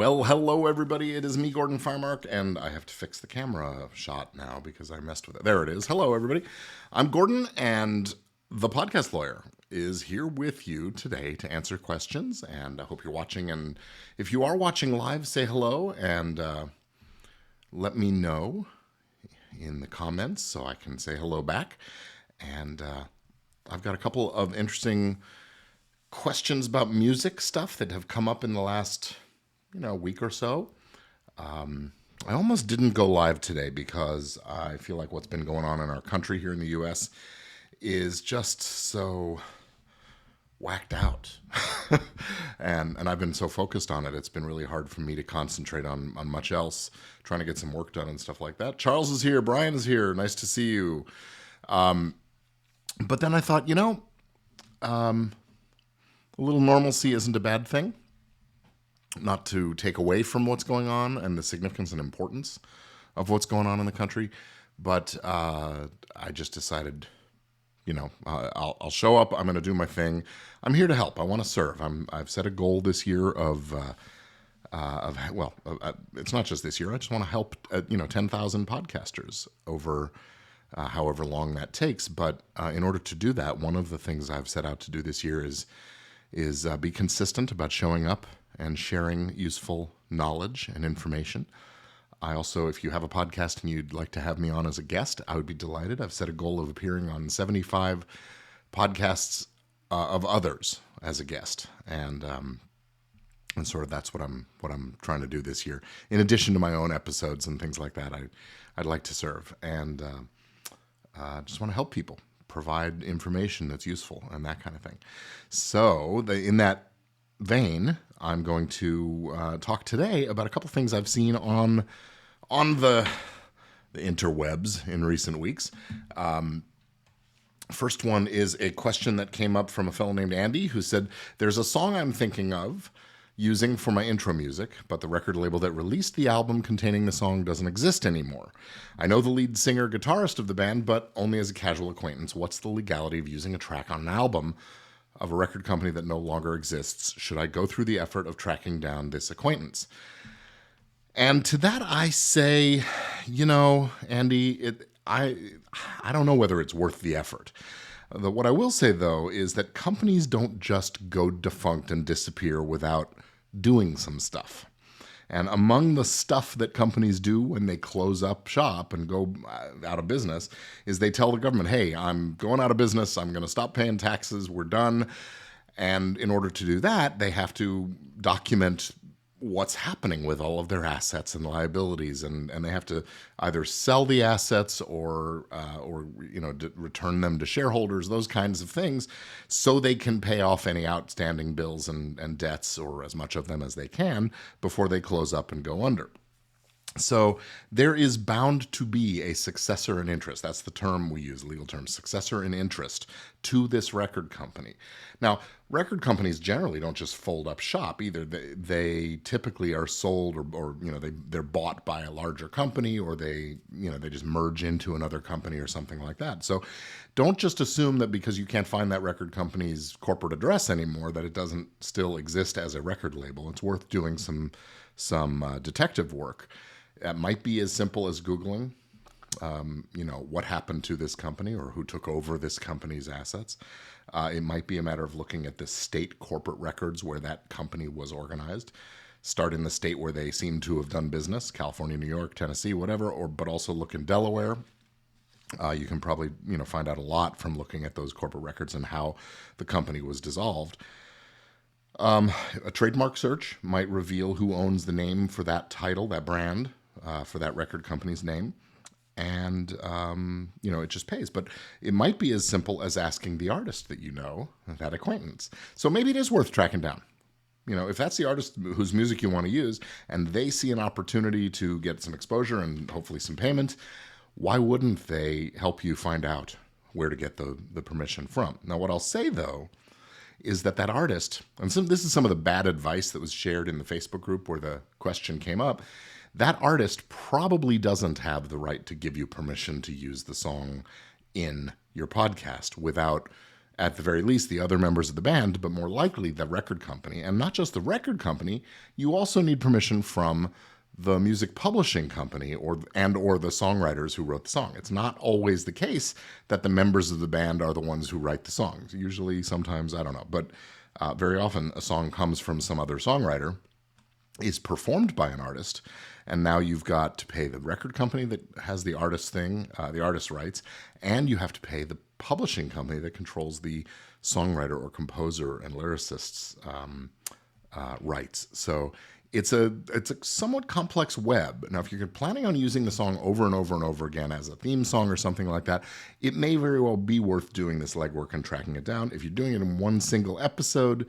Well, hello everybody. It is me, Gordon Farmark, and I have to fix the camera shot now because I messed with it. There it is. Hello everybody. I'm Gordon, and the podcast lawyer is here with you today to answer questions. And I hope you're watching. And if you are watching live, say hello and let me know in the comments so I can say hello back. And I've got a couple of interesting questions about music stuff that have come up in the last week or so. I almost didn't go live today because I feel like what's been going on in our country here in the U.S. is just so whacked out. and I've been so focused on it, it's been really hard for me to concentrate on much else, trying to get some work done and stuff like that. Charles is here. Brian is here. Nice to see you. But then I thought, a little normalcy isn't a bad thing. Not to take away from what's going on and the significance and importance of what's going on in the country, but I just decided, I'll show up. I'm going to do my thing. I'm here to help. I want to serve. I've set a goal this year of it's not just this year. I just want to help 10,000 podcasters over however long that takes. But in order to do that, one of the things I've set out to do this year is be consistent about showing up and sharing useful knowledge and information. I also, if you have a podcast and you'd like to have me on as a guest, I would be delighted. I've set a goal of appearing on 75 podcasts of others as a guest, and sort of that's what I'm trying to do this year. In addition to my own episodes and things like that, I'd like to serve and just want to help people, provide information that's useful and that kind of thing. So in that vein, I'm going to talk today about a couple things I've seen on the interwebs in recent weeks. First one is a question that came up from a fellow named Andy who said, there's a song I'm thinking of using for my intro music, but the record label that released the album containing the song doesn't exist anymore. I know the lead singer guitarist of the band, but only as a casual acquaintance. What's the legality of using a track on an album of a record company that no longer exists? Should I go through the effort of tracking down this acquaintance? And to that I say, Andy, I don't know whether it's worth the effort. What I will say, though, is that companies don't just go defunct and disappear without doing some stuff. And among the stuff that companies do when they close up shop and go out of business is they tell the government, hey, I'm going out of business. I'm going to stop paying taxes. We're done. And in order to do that, they have to document what's happening with all of their assets and liabilities. And they have to either sell the assets or return them to shareholders, those kinds of things, so they can pay off any outstanding bills and debts, or as much of them as they can, before they close up and go under. So there is bound to be a successor in interest. That's the term we use, legal term, successor in interest to this record company. Now, record companies generally don't just fold up shop either. They typically are sold or they're bought by a larger company, or they just merge into another company or something like that. So don't just assume that because you can't find that record company's corporate address anymore that it doesn't still exist as a record label. It's worth doing some detective work. That might be as simple as Googling, what happened to this company or who took over this company's assets. It might be a matter of looking at the state corporate records where that company was organized. Start in the state where they seem to have done business, California, New York, Tennessee, whatever, but also look in Delaware. You can probably find out a lot from looking at those corporate records and how the company was dissolved. A trademark search might reveal who owns the name for that title, that brand, for that record company's name. And, it just pays. But it might be as simple as asking the artist that acquaintance. So maybe it is worth tracking down. If that's the artist whose music you want to use and they see an opportunity to get some exposure and hopefully some payment, why wouldn't they help you find out where to get the permission from? Now, what I'll say, though, is that artist, and this is some of the bad advice that was shared in the Facebook group where the question came up, that artist probably doesn't have the right to give you permission to use the song in your podcast without at the very least, the other members of the band, but more likely the record company. And not just the record company, you also need permission from the music publishing company or the songwriters who wrote the song. It's not always the case that the members of the band are the ones who write the songs. Usually, sometimes, I don't know, but very often a song comes from some other songwriter, is performed by an artist, and now you've got to pay the record company that has the artist rights, and you have to pay the publishing company that controls the songwriter or composer and lyricist's rights. So it's a somewhat complex web. Now, if you're planning on using the song over and over and over again as a theme song or something like that, it may very well be worth doing this legwork and tracking it down. If you're doing it in one single episode,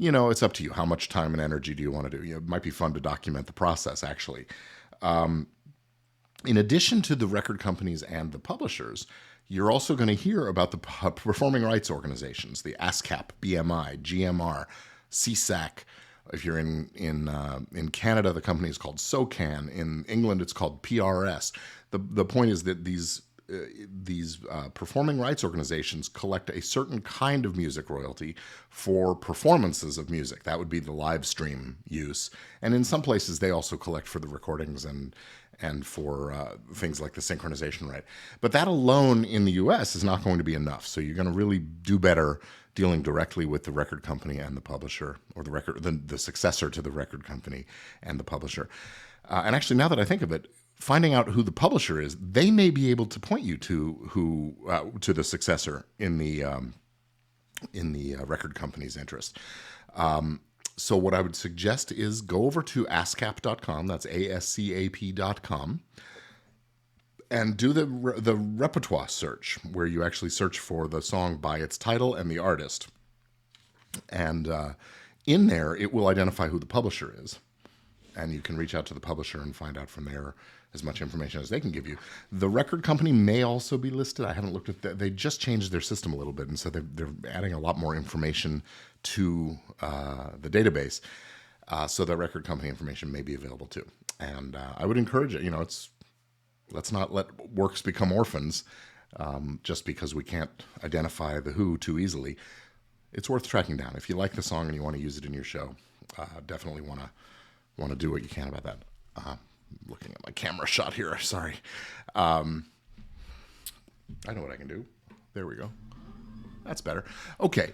it's up to you. How much time and energy do you want to do? It might be fun to document the process, actually. In addition to the record companies and the publishers, you're also going to hear about the performing rights organizations, the ASCAP, BMI, GMR, CSAC. If you're in Canada, the company is called SOCAN. In England, it's called PRS. The point is that these performing rights organizations collect a certain kind of music royalty for performances of music. That would be the live stream use. And in some places, they also collect for the recordings and for things like the synchronization right. But that alone in the U.S. is not going to be enough. So you're going to really do better dealing directly with the record company and the publisher, or the successor to the record company and the publisher. And actually, now that I think of it, finding out who the publisher is, they may be able to point you to to the successor in the record company's interest. So what I would suggest is go over to ascap.com. That's ASCAP.com. And do the repertoire search, where you actually search for the song by its title and the artist. And in there, it will identify who the publisher is. And you can reach out to the publisher and find out from there as much information as they can give you. The record company may also be listed. I haven't looked at that. They just changed their system a little bit, and so they're adding a lot more information to the database. So the record company information may be available too. And I would encourage it. Let's not let works become orphans just because we can't identify the who too easily. It's worth tracking down. If you like the song and you want to use it in your show, definitely want to do what you can about that. Looking at my camera shot here. Sorry. I know what I can do. There we go. That's better. Okay.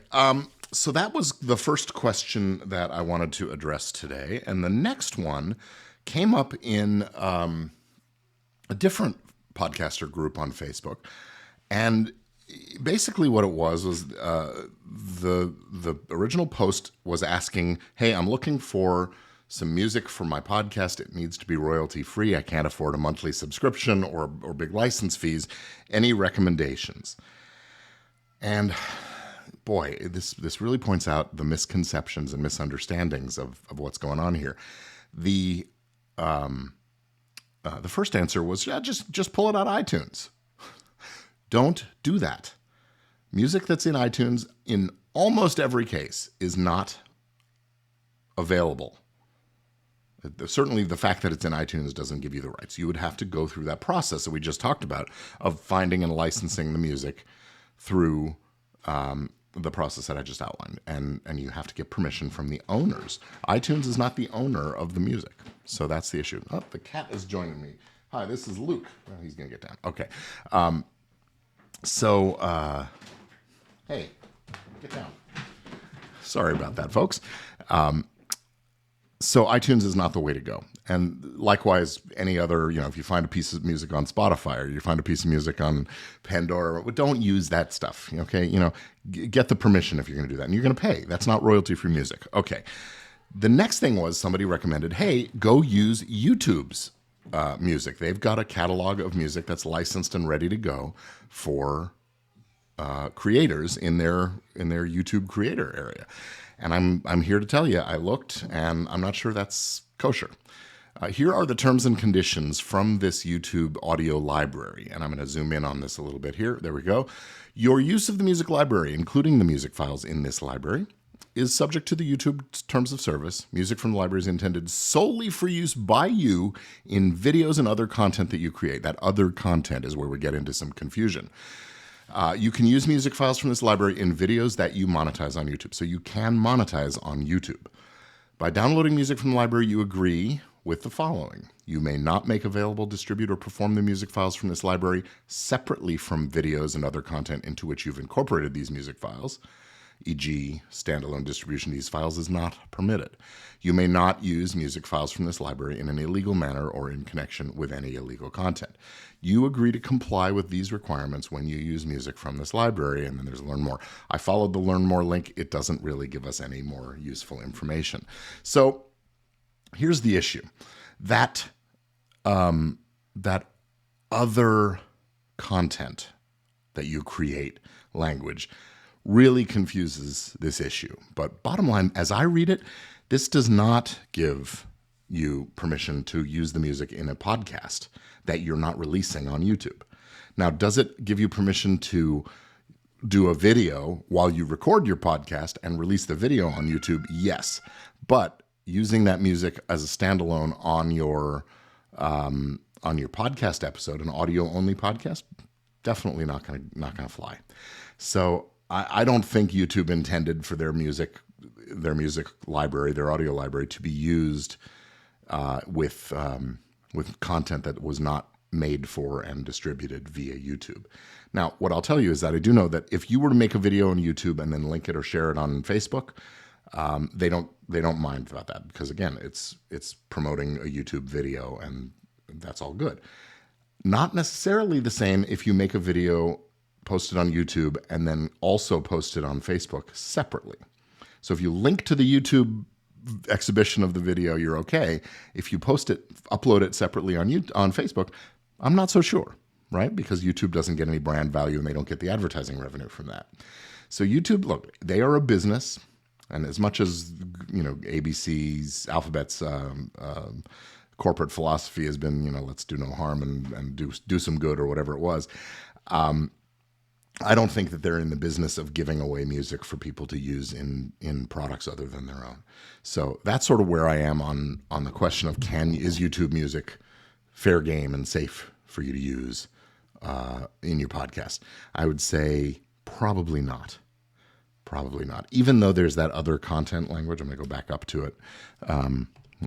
So that was the first question that I wanted to address today. And the next one came up in a different podcaster group on Facebook. And basically what it was the original post was asking, hey, I'm looking for some music for my podcast. It needs to be royalty free. I can't afford a monthly subscription or big license fees. Any recommendations? And boy, this really points out the misconceptions and misunderstandings of what's going on here. The first answer was, yeah, just pull it out of iTunes. Don't do that. Music that's in iTunes, in almost every case, is not available. Certainly the fact that it's in iTunes doesn't give you the rights. You would have to go through that process that we just talked about of finding and licensing the music through the process that I just outlined. And you have to get permission from the owners. iTunes is not the owner of the music. So that's the issue. Oh, the cat is joining me. Hi, this is Luke. Well, he's going to get down. Okay. Hey, get down. Sorry about that, folks. So iTunes is not the way to go. And likewise, any other, if you find a piece of music on Spotify or you find a piece of music on Pandora, don't use that stuff, okay? Get the permission if you're going to do that. And you're going to pay. That's not royalty-free music. Okay. The next thing was somebody recommended, hey, go use YouTube's music. They've got a catalog of music that's licensed and ready to go for creators in their YouTube creator area. And I'm here to tell you, I looked, and I'm not sure that's kosher. Here are the terms and conditions from this YouTube audio library. And I'm going to zoom in on this a little bit here. There we go. Your use of the music library, including the music files in this library, is subject to the YouTube terms of service. Music from the library is intended solely for use by you in videos and other content that you create. That other content is where we get into some confusion. You can use music files from this library in videos that you monetize on YouTube. So you can monetize on YouTube. By downloading music from the library, you agree with the following. You may not make available, distribute, or perform the music files from this library separately from videos and other content into which you've incorporated these music files, e.g. standalone distribution of these files is not permitted. You may not use music files from this library in an illegal manner or in connection with any illegal content. You agree to comply with these requirements when you use music from this library, and then there's Learn More. I followed the Learn More link. It doesn't really give us any more useful information. So here's the issue. That other content that you create, language, really confuses this issue. But bottom line, as I read it, this does not give you permission to use the music in a podcast that you're not releasing on YouTube. Now, does it give you permission to do a video while you record your podcast and release the video on YouTube? Yes. But using that music as a standalone on your podcast episode, an audio-only podcast, definitely not gonna fly. So I don't think YouTube intended for their music library, their audio library, to be used with content that was not made for and distributed via YouTube. Now, what I'll tell you is that I do know that if you were to make a video on YouTube and then link it or share it on Facebook, they don't mind about that, because again, it's promoting a YouTube video and that's all good. Not necessarily the same if you make a video, post it on YouTube, and then also post it on Facebook separately. So if you link to the YouTube exhibition of the video, you're okay. If you post it, upload it separately on Facebook, I'm not so sure, right? Because YouTube doesn't get any brand value and they don't get the advertising revenue from that. So YouTube, look, they are a business, and as much as ABC's Alphabet's corporate philosophy has been, let's do no harm and do some good or whatever it was. I don't think that they're in the business of giving away music for people to use in products other than their own. So that's sort of where I am on the question of is YouTube music fair game and safe for you to use in your podcast? I would say probably not. Probably not. Even though there's that other content language, I'm going to go back up to it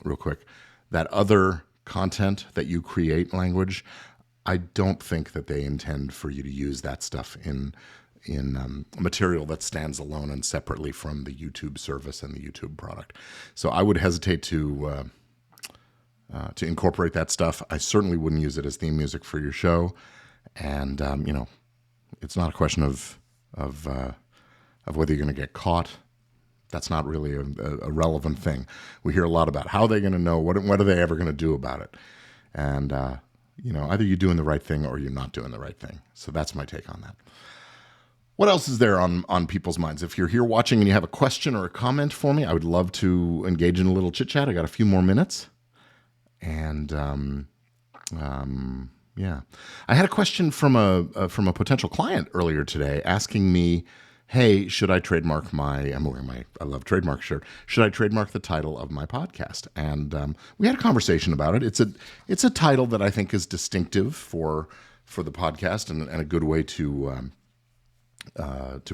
real quick. That other content that you create language, I don't think that they intend for you to use that stuff in material that stands alone and separately from the YouTube service and the YouTube product. So I would hesitate to incorporate that stuff. I certainly wouldn't use it as theme music for your show. And it's not a question of whether you're going to get caught. That's not really a relevant thing. We hear a lot about how they're going to know, what are they ever going to do about it, and either you're doing the right thing or you're not doing the right thing. So that's my take on that. What else is there on people's minds? If you're here watching and you have a question or a comment for me, I would love to engage in a little chit chat. I got a few more minutes, and yeah, I had a question from a potential client earlier today asking me, hey, should I trademark I'm wearing my I Love Trademark shirt. Should I trademark the title of my podcast? And we had a conversation about it. It's a title that I think is distinctive for the podcast and a good way to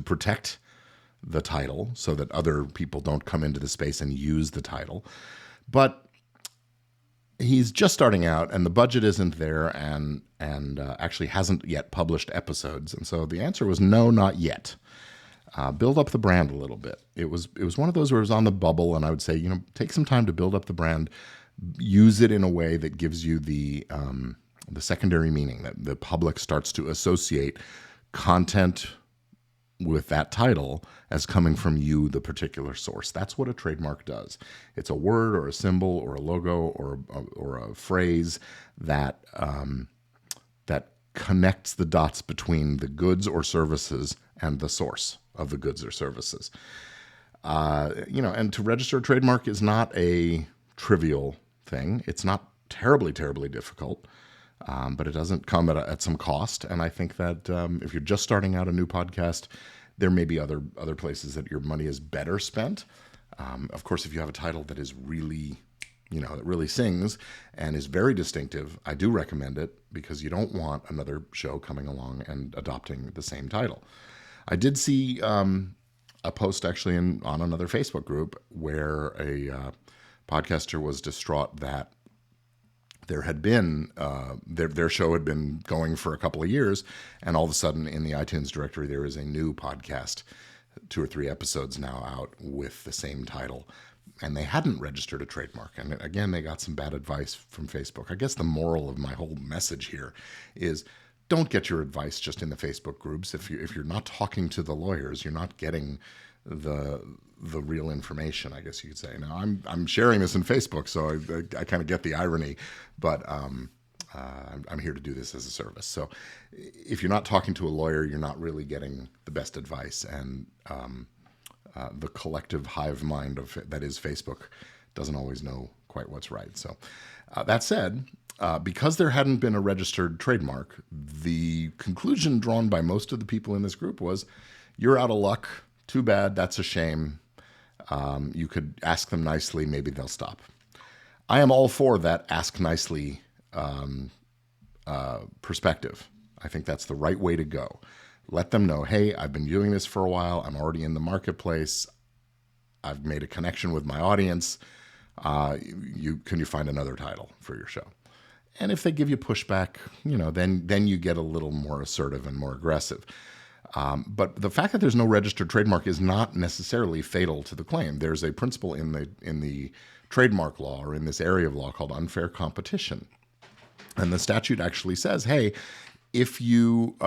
protect the title so that other people don't come into the space and use the title. But he's just starting out and the budget isn't there and actually hasn't yet published episodes. And so the answer was no, not yet. Build up the brand a little bit. It was one of those where it was on the bubble, and I would say, take some time to build up the brand. Use it in a way that gives you the secondary meaning, that the public starts to associate content with that title as coming from you, the particular source. That's what a trademark does. It's a word or a symbol or a logo or a phrase that connects the dots between the goods or services and the source of the goods or services. And to register a trademark is not a trivial thing. It's not terribly, terribly difficult, but it doesn't come at some cost. And I think that if you're just starting out a new podcast, there may be other places that your money is better spent. Of course, if you have a title that is really that really sings and is very distinctive, I do recommend it because you don't want another show coming along and adopting the same title. I did see a post actually on another Facebook group where a podcaster was distraught that there had been their show had been going for a couple of years, and all of a sudden in the iTunes directory there is a new podcast, 2 or 3 episodes now out with the same title, and they hadn't registered a trademark. And again, they got some bad advice from Facebook. I guess the moral of my whole message here is don't get your advice just in the Facebook groups. If you're not talking to the lawyers, you're not getting the real information, I guess you could say. Now, I'm sharing this in Facebook, so I kind of get the irony, but I'm here to do this as a service. So if you're not talking to a lawyer, you're not really getting the best advice, and the collective hive mind that is Facebook doesn't always know quite what's right. So that said, because there hadn't been a registered trademark, the conclusion drawn by most of the people in this group was, you're out of luck. Too bad. That's a shame. You could ask them nicely. Maybe they'll stop. I am all for that ask nicely perspective. I think that's the right way to go. Let them know, hey, I've been doing this for a while. I'm already in the marketplace. I've made a connection with my audience. Can you find another title for your show? And if they give you pushback, then you get a little more assertive and more aggressive. But the fact that there's no registered trademark is not necessarily fatal to the claim. There's a principle in the trademark law, or in this area of law, called unfair competition. And the statute actually says, hey, if you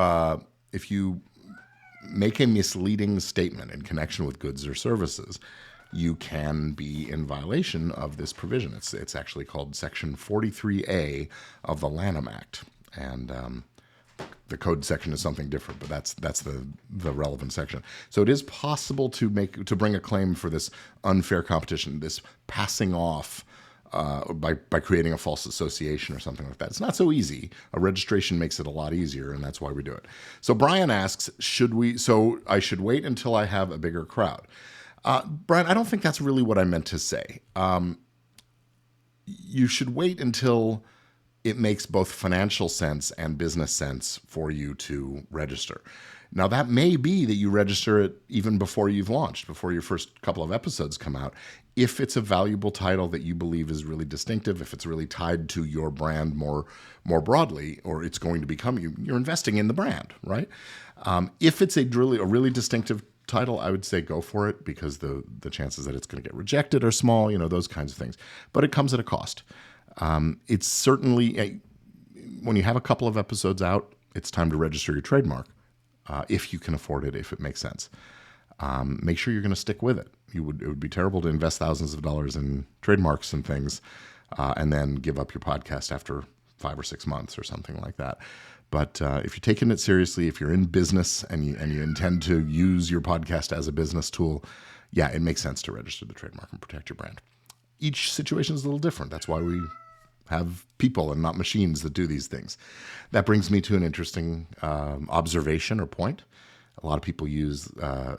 make a misleading statement in connection with goods or services, you can be in violation of this provision. It's actually called Section 43A of the Lanham Act. And the code section is something different, but that's the relevant section. So it is possible to bring a claim for this unfair competition, this passing off by creating a false association or something like that. It's not so easy. A registration makes it a lot easier, and that's why we do it. So Brian asks, I should wait until I have a bigger crowd. Brian, I don't think that's really what I meant to say. You should wait until it makes both financial sense and business sense for you to register. Now, that may be that you register it even before you've launched, before your first couple of episodes come out, if it's a valuable title that you believe is really distinctive, if it's really tied to your brand more broadly, or it's going to become you're investing in the brand, right? If it's a really distinctive title, I would say go for it, because the chances that it's going to get rejected are small, those kinds of things. But it comes at a cost. It's certainly, when you have a couple of episodes out, it's time to register your trademark, if you can afford it, if it makes sense. Make sure you're going to stick with it. It would be terrible to invest thousands of dollars in trademarks and things, and then give up your podcast after 5 or 6 months or something like that. But if you're taking it seriously, if you're in business and you intend to use your podcast as a business tool, yeah, it makes sense to register the trademark and protect your brand. Each situation is a little different. That's why we have people and not machines that do these things. That brings me to an interesting observation or point. A lot of people use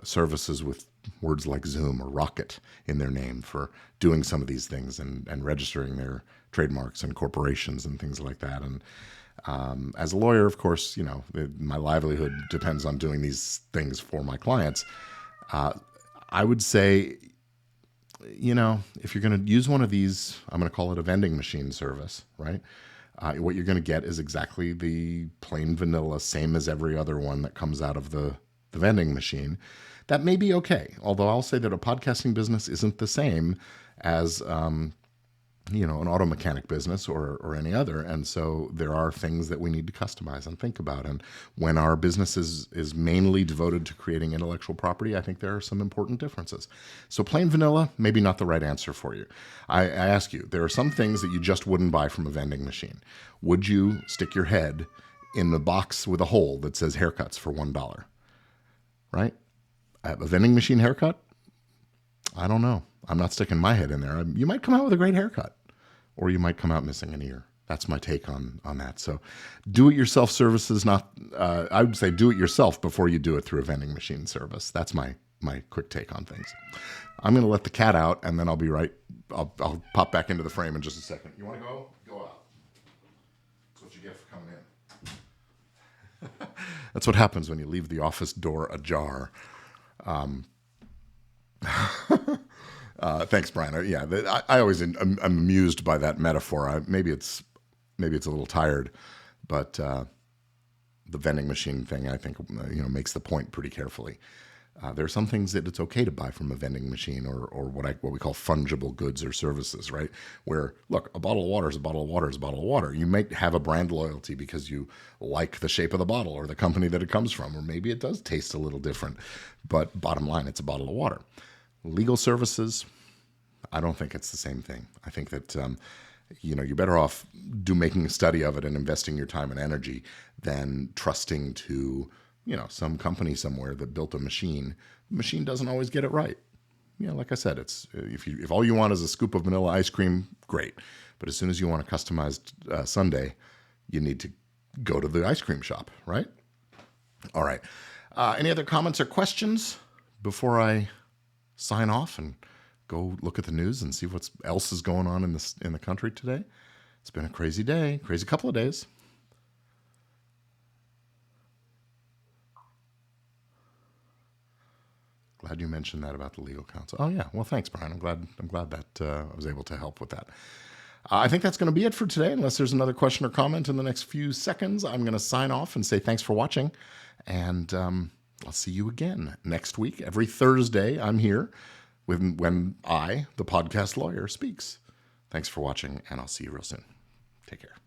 services with words like Zoom or Rocket in their name for doing some of these things and registering their trademarks and corporations and things like that. And as a lawyer, of course, my livelihood depends on doing these things for my clients. I would say, if you're going to use one of these, I'm going to call it a vending machine service, right? What you're going to get is exactly the plain vanilla, same as every other one that comes out of the vending machine. That may be okay. Although I'll say that a podcasting business isn't the same as, an auto mechanic business or any other. And so there are things that we need to customize and think about. And when our business is mainly devoted to creating intellectual property, I think there are some important differences. So plain vanilla, maybe not the right answer for you. I ask you, there are some things that you just wouldn't buy from a vending machine. Would you stick your head in the box with a hole that says haircuts for $1? Right? A vending machine haircut? I don't know. I'm not sticking my head in there. You might come out with a great haircut, or you might come out missing an ear. That's my take on that. So do-it-yourself services, I would say do it yourself before you do it through a vending machine service. That's my quick take on things. I'm going to let the cat out, and then I'll be right. I'll pop back into the frame in just a second. You want to go? Go out. That's what you get for coming in. That's what happens when you leave the office door ajar. Thanks, Brian. I always I'm amused by that metaphor. Maybe it's a little tired, but the vending machine thing, I think, makes the point pretty carefully. There are some things that it's okay to buy from a vending machine, or what we call fungible goods or services, right? Where, look, a bottle of water is a bottle of water is a bottle of water. You might have a brand loyalty because you like the shape of the bottle or the company that it comes from, or maybe it does taste a little different. But bottom line, it's a bottle of water. Legal services, I don't think it's the same thing. I think that you're better off making a study of it and investing your time and energy than trusting to some company somewhere that built a machine. The machine doesn't always get it right. Like I said, it's if all you want is a scoop of vanilla ice cream, great. But as soon as you want a customized sundae, you need to go to the ice cream shop, right? All right. Any other comments or questions before I sign off and go look at the news and see what else is going on in the country today? It's been a crazy day, crazy couple of days. Glad you mentioned that about the legal counsel. Oh yeah, well thanks, Brian. I'm glad that I was able to help with that. I think that's going to be it for today. Unless there's another question or comment in the next few seconds, I'm going to sign off and say thanks for watching, and I'll see you again next week. Every Thursday, I'm here when I, the podcast lawyer, speaks. Thanks for watching, and I'll see you real soon. Take care.